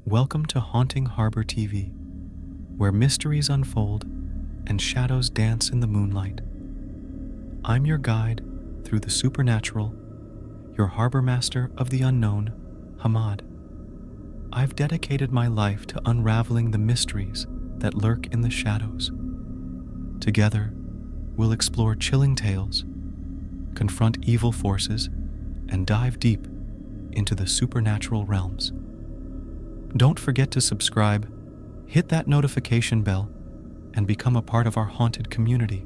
Welcome to Haunting Harbor TV, where mysteries unfold and shadows dance in the moonlight. I'm your guide through the supernatural, your harbor master of the unknown, Hamad. I've dedicated my life to unraveling the mysteries that lurk in the shadows. Together, we'll explore chilling tales, confront evil forces, and dive deep into the supernatural realms. Don't forget to subscribe, hit that notification bell, and become a part of our haunted community.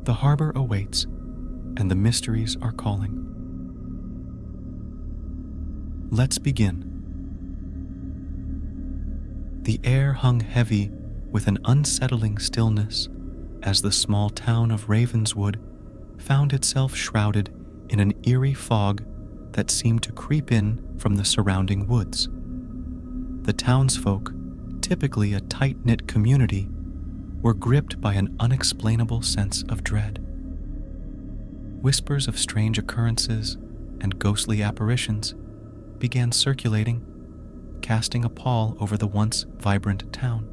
The harbor awaits, and the mysteries are calling. Let's begin. The air hung heavy with an unsettling stillness as the small town of Ravenswood found itself shrouded in an eerie fog that seemed to creep in from the surrounding woods. The townsfolk, typically a tight-knit community, were gripped by an unexplainable sense of dread. Whispers of strange occurrences and ghostly apparitions began circulating, casting a pall over the once vibrant town.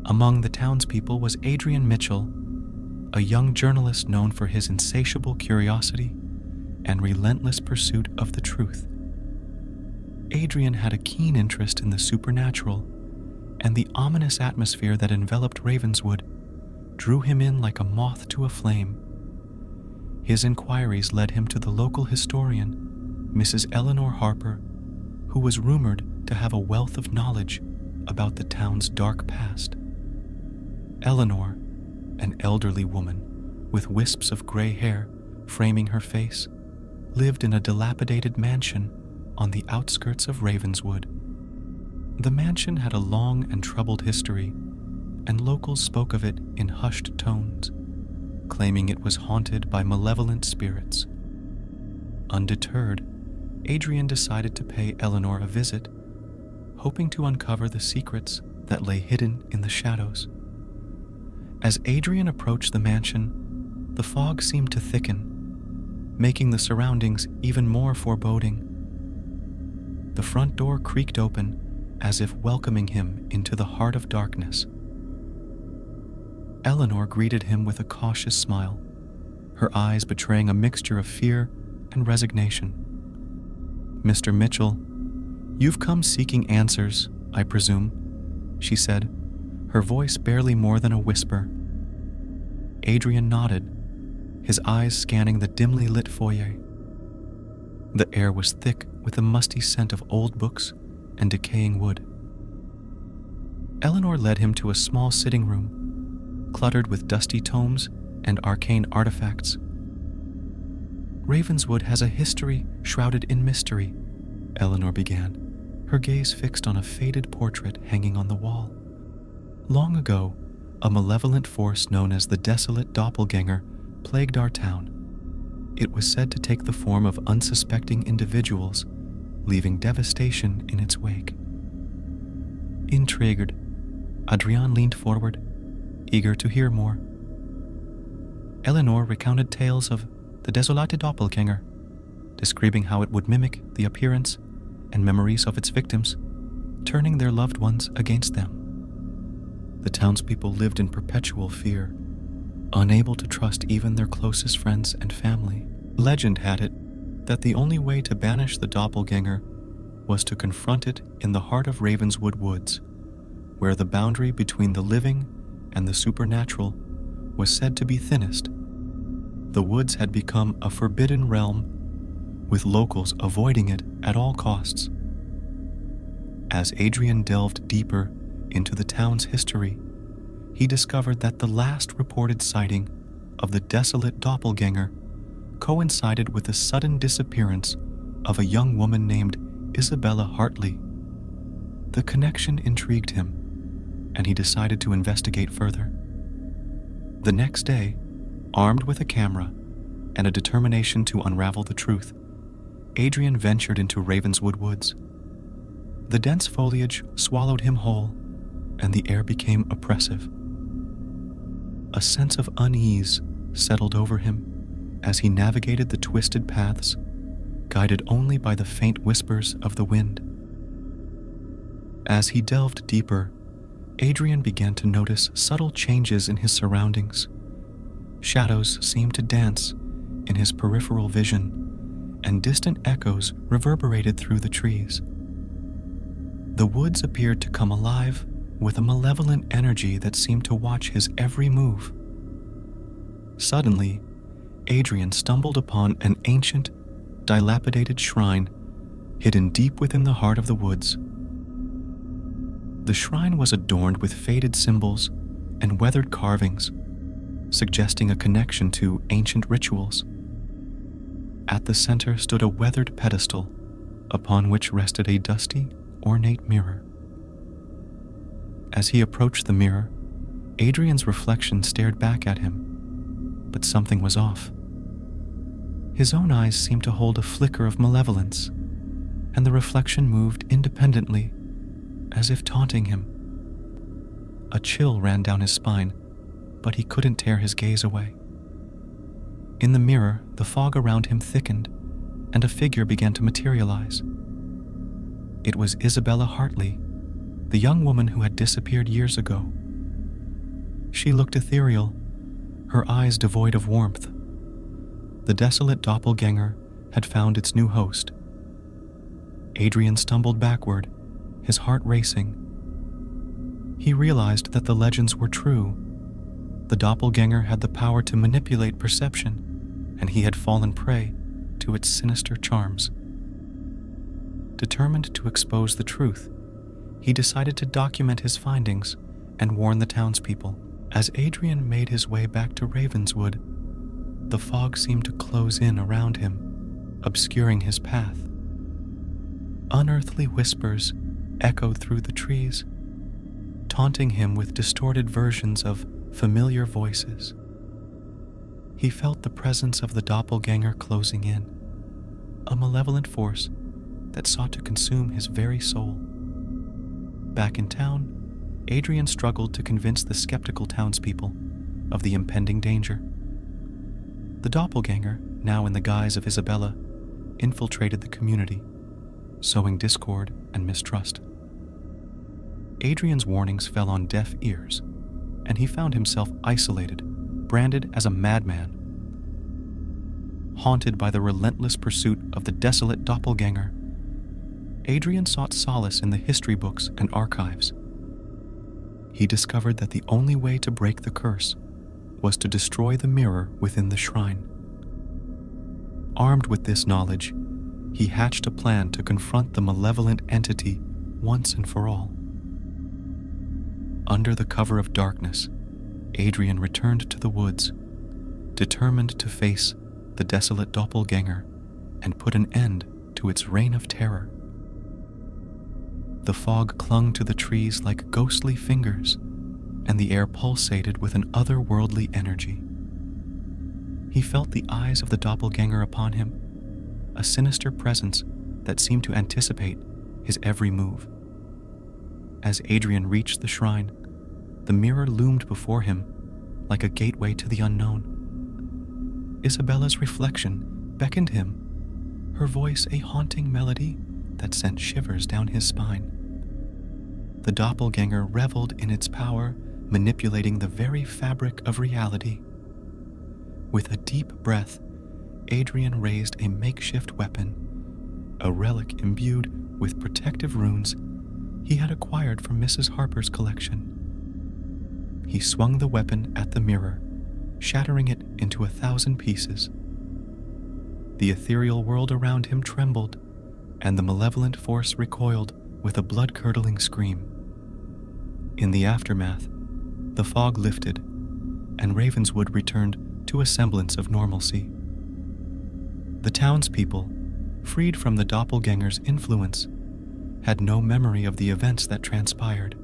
Among the townspeople was Adrian Mitchell, a young journalist known for his insatiable curiosity and relentless pursuit of the truth. Adrian had a keen interest in the supernatural, and the ominous atmosphere that enveloped Ravenswood drew him in like a moth to a flame. His inquiries led him to the local historian, Mrs. Eleanor Harper, who was rumored to have a wealth of knowledge about the town's dark past. Eleanor, an elderly woman with wisps of gray hair framing her face, lived in a dilapidated mansion on the outskirts of Ravenswood. The mansion had a long and troubled history, and locals spoke of it in hushed tones, claiming it was haunted by malevolent spirits. Undeterred, Adrian decided to pay Eleanor a visit, hoping to uncover the secrets that lay hidden in the shadows. As Adrian approached the mansion, the fog seemed to thicken, making the surroundings even more foreboding. The front door creaked open as if welcoming him into the heart of darkness. Eleanor greeted him with a cautious smile, her eyes betraying a mixture of fear and resignation. "Mr. Mitchell, you've come seeking answers, I presume," she said, her voice barely more than a whisper. Adrian nodded, his eyes scanning the dimly lit foyer. The air was thick with a musty scent of old books and decaying wood. Eleanor led him to a small sitting room, cluttered with dusty tomes and arcane artifacts. "Ravenswood has a history shrouded in mystery," Eleanor began, her gaze fixed on a faded portrait hanging on the wall. "Long ago, a malevolent force known as the Desolate Doppelgänger plagued our town. It was said to take the form of unsuspecting individuals, leaving devastation in its wake." Intrigued, Adrian leaned forward, eager to hear more. Eleanor recounted tales of the Desolate Doppelgänger, describing how it would mimic the appearance and memories of its victims, turning their loved ones against them. The townspeople lived in perpetual fear, unable to trust even their closest friends and family. Legend had it that the only way to banish the doppelganger was to confront it in the heart of Ravenswood Woods, where the boundary between the living and the supernatural was said to be thinnest. The woods had become a forbidden realm, with locals avoiding it at all costs. As Adrian delved deeper into the town's history, he discovered that the last reported sighting of the Desolate Doppelgänger coincided with the sudden disappearance of a young woman named Isabella Hartley. The connection intrigued him, and he decided to investigate further. The next day, armed with a camera and a determination to unravel the truth, Adrian ventured into Ravenswood Woods. The dense foliage swallowed him whole, and the air became oppressive. A sense of unease settled over him as he navigated the twisted paths, guided only by the faint whispers of the wind. As he delved deeper, Adrian began to notice subtle changes in his surroundings. Shadows seemed to dance in his peripheral vision, and distant echoes reverberated through the trees. The woods appeared to come alive with a malevolent energy that seemed to watch his every move. Suddenly, Adrian stumbled upon an ancient, dilapidated shrine hidden deep within the heart of the woods. The shrine was adorned with faded symbols and weathered carvings, suggesting a connection to ancient rituals. At the center stood a weathered pedestal, upon which rested a dusty, ornate mirror. As he approached the mirror, Adrian's reflection stared back at him, but something was off. His own eyes seemed to hold a flicker of malevolence, and the reflection moved independently, as if taunting him. A chill ran down his spine, but he couldn't tear his gaze away. In the mirror, the fog around him thickened, and a figure began to materialize. It was Isabella Hartley, the young woman who had disappeared years ago. She looked ethereal, her eyes devoid of warmth. The desolate doppelganger had found its new host. Adrian stumbled backward, his heart racing. He realized that the legends were true. The doppelganger had the power to manipulate perception, and he had fallen prey to its sinister charms. Determined to expose the truth, he decided to document his findings and warn the townspeople. As Adrian made his way back to Ravenswood, the fog seemed to close in around him, obscuring his path. Unearthly whispers echoed through the trees, taunting him with distorted versions of familiar voices. He felt the presence of the doppelganger closing in, a malevolent force that sought to consume his very soul. Back in town, Adrian struggled to convince the skeptical townspeople of the impending danger. The doppelganger, now in the guise of Isabella, infiltrated the community, sowing discord and mistrust. Adrian's warnings fell on deaf ears, and he found himself isolated, branded as a madman. Haunted by the relentless pursuit of the desolate doppelganger, Adrian sought solace in the history books and archives. He discovered that the only way to break the curse was to destroy the mirror within the shrine. Armed with this knowledge, he hatched a plan to confront the malevolent entity once and for all. Under the cover of darkness, Adrian returned to the woods, determined to face the desolate doppelganger and put an end to its reign of terror. The fog clung to the trees like ghostly fingers, and the air pulsated with an otherworldly energy. He felt the eyes of the doppelganger upon him, a sinister presence that seemed to anticipate his every move. As Adrian reached the shrine, the mirror loomed before him like a gateway to the unknown. Isabella's reflection beckoned him, her voice a haunting melody that sent shivers down his spine. The doppelganger reveled in its power, manipulating the very fabric of reality. With a deep breath, Adrian raised a makeshift weapon, a relic imbued with protective runes he had acquired from Mrs. Harper's collection. He swung the weapon at the mirror, shattering it into 1,000 pieces. The ethereal world around him trembled, and the malevolent force recoiled with a blood-curdling scream. In the aftermath, the fog lifted, and Ravenswood returned to a semblance of normalcy. The townspeople, freed from the doppelganger's influence, had no memory of the events that transpired.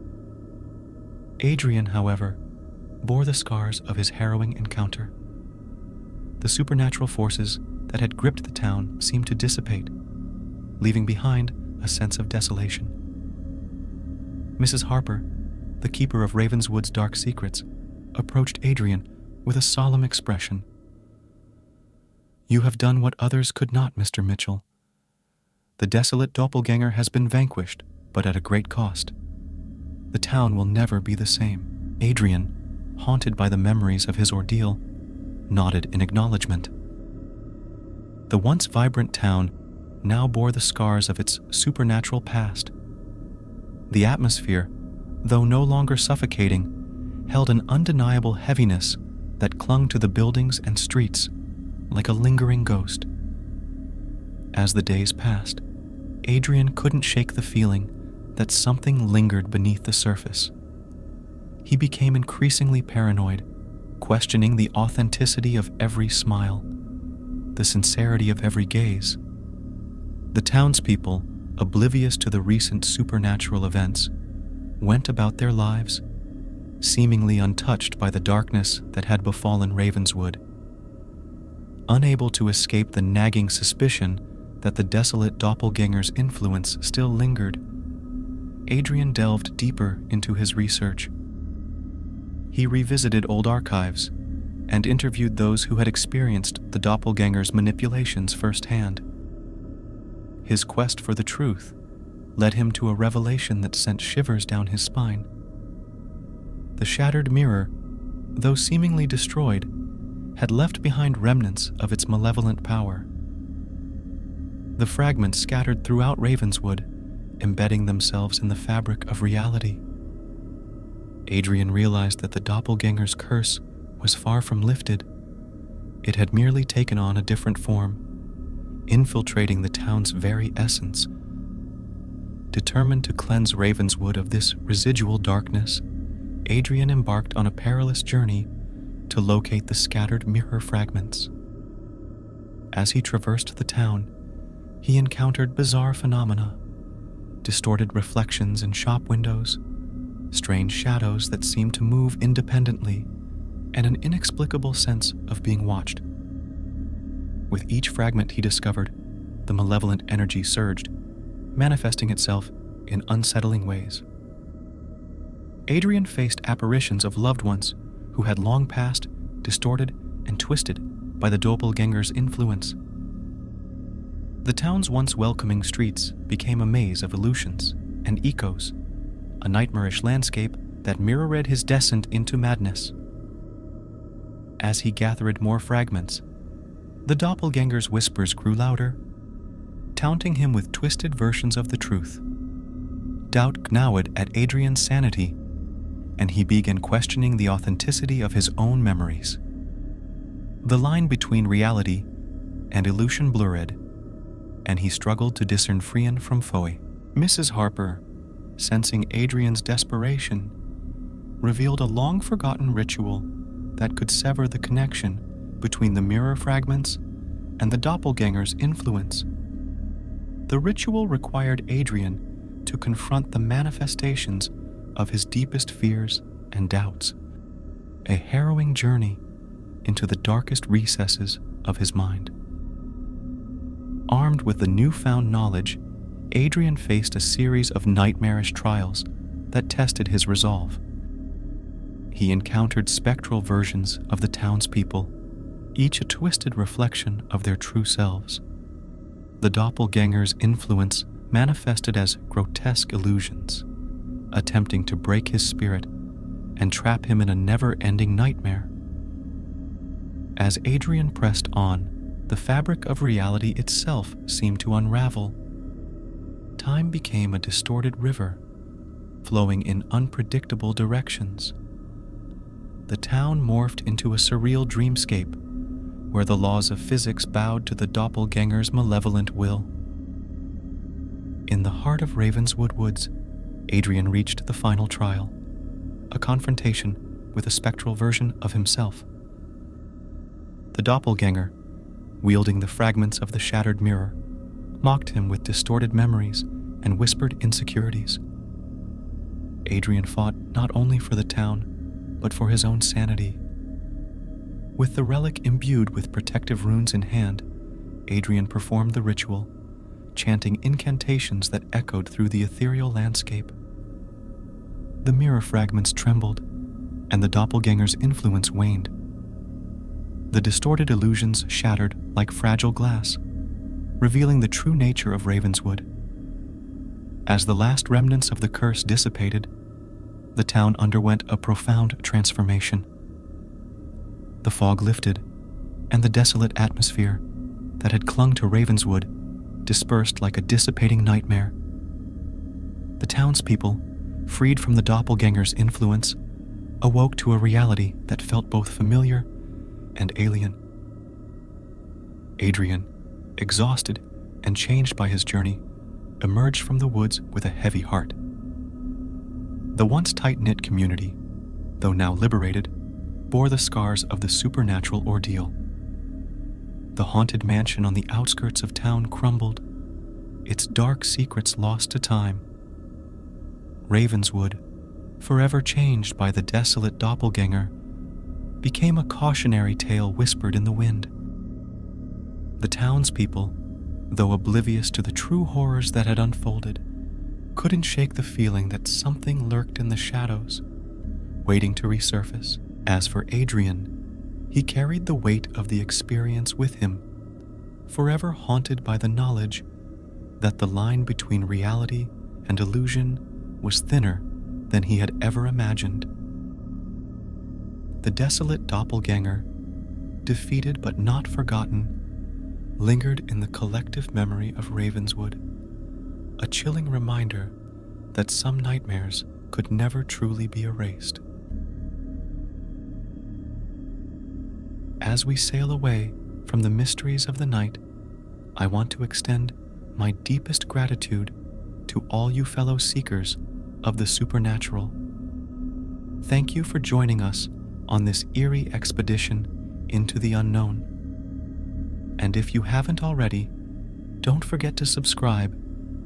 Adrian, however, bore the scars of his harrowing encounter. The supernatural forces that had gripped the town seemed to dissipate, leaving behind a sense of desolation. Mrs. Harper, the keeper of Ravenswood's dark secrets, approached Adrian with a solemn expression. "You have done what others could not, Mr. Mitchell. The desolate doppelganger has been vanquished, but at a great cost. The town will never be the same. Adrian, haunted by the memories of his ordeal, nodded in acknowledgement. The once vibrant town now bore the scars of its supernatural past. The atmosphere, though no longer suffocating, held an undeniable heaviness that clung to the buildings and streets like a lingering ghost. As the days passed, Adrian couldn't shake the feeling that something lingered beneath the surface. He became increasingly paranoid, questioning the authenticity of every smile, the sincerity of every gaze. The townspeople, oblivious to the recent supernatural events, went about their lives, seemingly untouched by the darkness that had befallen Ravenswood. Unable to escape the nagging suspicion that the desolate doppelganger's influence still lingered, Adrian delved deeper into his research. He revisited old archives and interviewed those who had experienced the doppelganger's manipulations firsthand. His quest for the truth led him to a revelation that sent shivers down his spine. The shattered mirror, though seemingly destroyed, had left behind remnants of its malevolent power. The fragments scattered throughout Ravenswood, embedding themselves in the fabric of reality. Adrian realized that the doppelganger's curse was far from lifted. It had merely taken on a different form, infiltrating the town's very essence. Determined to cleanse Ravenswood of this residual darkness, Adrian embarked on a perilous journey to locate the scattered mirror fragments. As he traversed the town, he encountered bizarre phenomena: distorted reflections in shop windows, strange shadows that seemed to move independently, and an inexplicable sense of being watched. With each fragment he discovered, the malevolent energy surged, manifesting itself in unsettling ways. Adrian faced apparitions of loved ones who had long passed, distorted and twisted by the doppelganger's influence. The town's once welcoming streets became a maze of illusions and echoes, a nightmarish landscape that mirrored his descent into madness. As he gathered more fragments, the doppelganger's whispers grew louder, taunting him with twisted versions of the truth. Doubt gnawed at Adrian's sanity, and he began questioning the authenticity of his own memories. The line between reality and illusion blurred, and he struggled to discern friend from foe. Mrs. Harper, sensing Adrian's desperation, revealed a long-forgotten ritual that could sever the connection between the mirror fragments and the doppelganger's influence. The ritual required Adrian to confront the manifestations of his deepest fears and doubts, a harrowing journey into the darkest recesses of his mind. Armed with the newfound knowledge, Adrian faced a series of nightmarish trials that tested his resolve. He encountered spectral versions of the townspeople, each a twisted reflection of their true selves. The doppelganger's influence manifested as grotesque illusions, attempting to break his spirit and trap him in a never-ending nightmare. As Adrian pressed on, the fabric of reality itself seemed to unravel. Time became a distorted river, flowing in unpredictable directions. The town morphed into a surreal dreamscape, where the laws of physics bowed to the doppelganger's malevolent will. In the heart of Ravenswood Woods, Adrian reached the final trial, a confrontation with a spectral version of himself. The doppelganger, wielding the fragments of the shattered mirror, mocked him with distorted memories and whispered insecurities. Adrian fought not only for the town, but for his own sanity. With the relic imbued with protective runes in hand, Adrian performed the ritual, chanting incantations that echoed through the ethereal landscape. The mirror fragments trembled, and the doppelganger's influence waned. The distorted illusions shattered like fragile glass, revealing the true nature of Ravenswood. As the last remnants of the curse dissipated, the town underwent a profound transformation. The fog lifted, and the desolate atmosphere that had clung to Ravenswood dispersed like a dissipating nightmare. The townspeople, freed from the doppelganger's influence, awoke to a reality that felt both familiar and alien. Adrian, exhausted and changed by his journey, emerged from the woods with a heavy heart. The once tight-knit community, though now liberated, bore the scars of the supernatural ordeal. The haunted mansion on the outskirts of town crumbled, its dark secrets lost to time. Ravenswood, forever changed by the desolate doppelganger, became a cautionary tale whispered in the wind. The townspeople, though oblivious to the true horrors that had unfolded, couldn't shake the feeling that something lurked in the shadows, waiting to resurface. As for Adrian, he carried the weight of the experience with him, forever haunted by the knowledge that the line between reality and illusion was thinner than he had ever imagined. The desolate doppelganger, defeated but not forgotten, lingered in the collective memory of Ravenswood, a chilling reminder that some nightmares could never truly be erased. As we sail away from the mysteries of the night, I want to extend my deepest gratitude to all you fellow seekers of the supernatural. Thank you for joining us on this eerie expedition into the unknown. And if you haven't already, don't forget to subscribe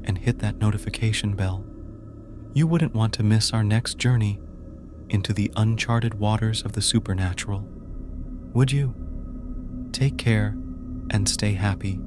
and hit that notification bell. You wouldn't want to miss our next journey into the uncharted waters of the supernatural, would you? Take care and stay happy.